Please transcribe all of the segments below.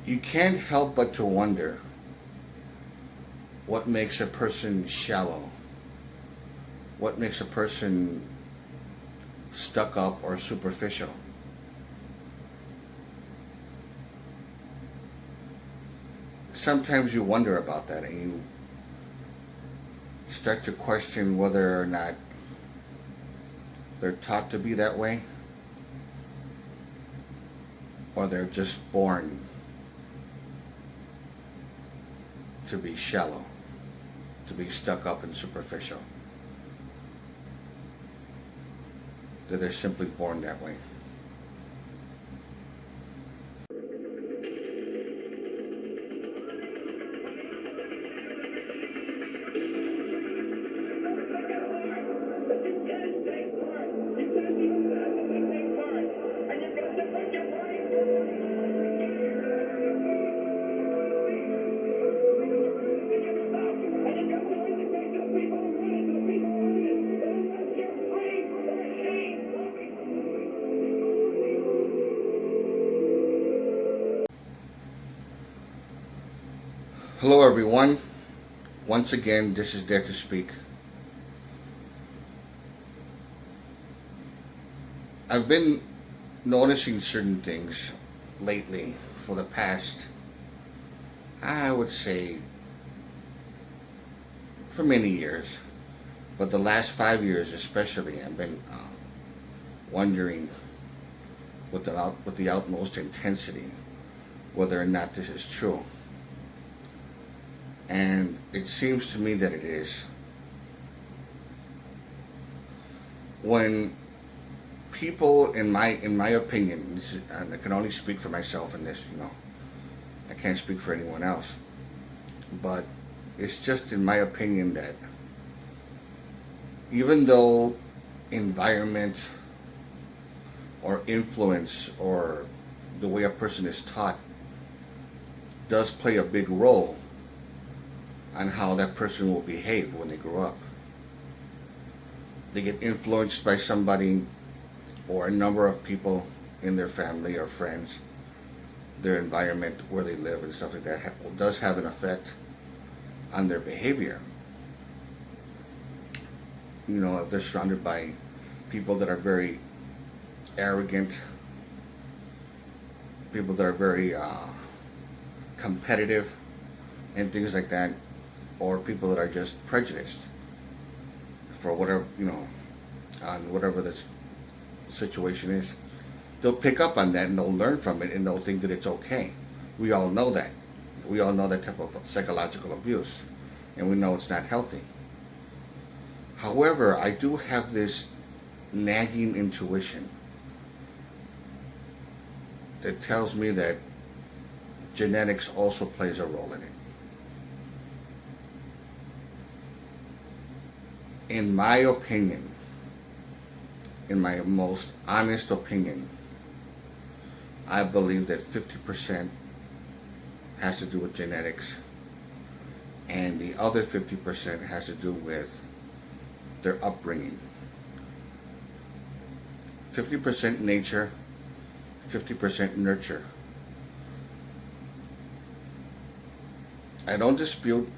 You can't help but to wonder what makes a person shallow, what makes a person stuck up or superficial. Sometimes you wonder about that and you start to question whether or not they're taught to be that way or they're just born to be shallow, to be stuck up and superficial. That they're simply born that way. Hello everyone. Once again, this is Dare to Speak. I've been noticing certain things lately for the past, I would say, for many years. But the last 5 years especially, I've been wondering with the utmost intensity whether or not this is true. And it seems to me that it is. When people, in my opinion, and I can only speak for myself in this, I can't speak for anyone else, but it's just in my opinion that even though environment or influence or the way a person is taught does play a big role on how that person will behave when they grow up. They get influenced by somebody or a number of people in their family or friends, their environment where they live and stuff like that does have an effect on their behavior. If they're surrounded by people that are very arrogant, people that are very competitive and things like that, or people that are just prejudiced for whatever, on whatever the situation is, they'll pick up on that and they'll learn from it and they'll think that it's okay. We all know that. We all know that type of psychological abuse, and we know it's not healthy. However, I do have this nagging intuition that tells me that genetics also plays a role in it. In my opinion, in my most honest opinion, I believe that 50% has to do with genetics and the other 50% has to do with their upbringing. 50% nature, 50% nurture. I don't dispute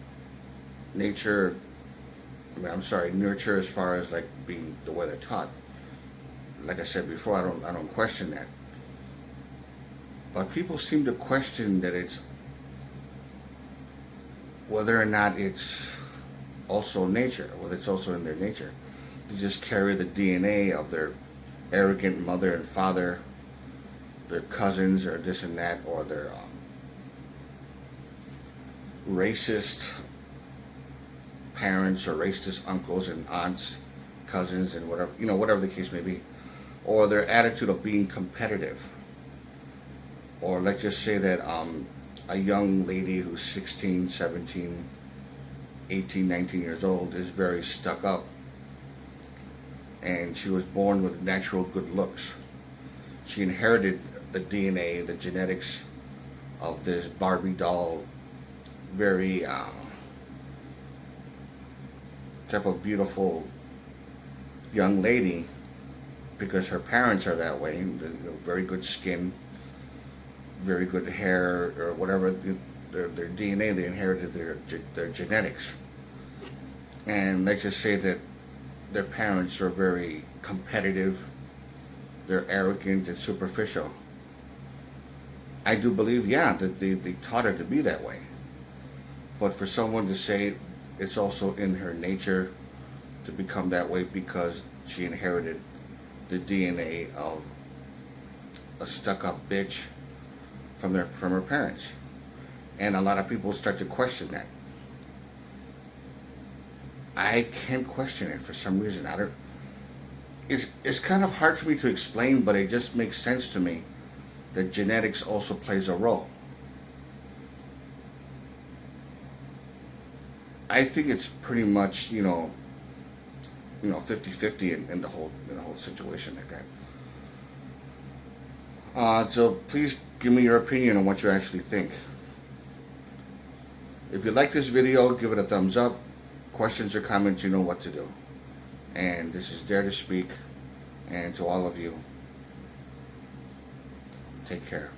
nurture as far as like being the way they're taught. Like I said before, I don't question that. But people seem to question that it's whether or not it's also nature, whether it's also in their nature. They just carry the DNA of their arrogant mother and father, their cousins or this and that, or their racist parents or racist uncles and aunts, cousins, and whatever the case may be, or their attitude of being competitive, or let's just say that a young lady who's 16, 17, 18, 19 years old is very stuck up, and she was born with natural good looks. She inherited the DNA, the genetics of this Barbie doll, very type of beautiful young lady, because her parents are that way, very good skin, very good hair or whatever, their DNA, they inherited their genetics. And let's just say that their parents are very competitive, they're arrogant and superficial. I do believe, yeah, that they taught her to be that way. But for someone to say it's also in her nature to become that way because she inherited the DNA of a stuck-up bitch from her parents, and a lot of people start to question that. I can't question it for some reason. I don't. It's kind of hard for me to explain, but it just makes sense to me that genetics also plays a role. I think it's pretty much 50-50 in the whole situation like that. So please give me your opinion on what you actually think. If you like this video, give it a thumbs up. Questions or comments, you know what to do. And this is Dare to Speak. And to all of you, take care.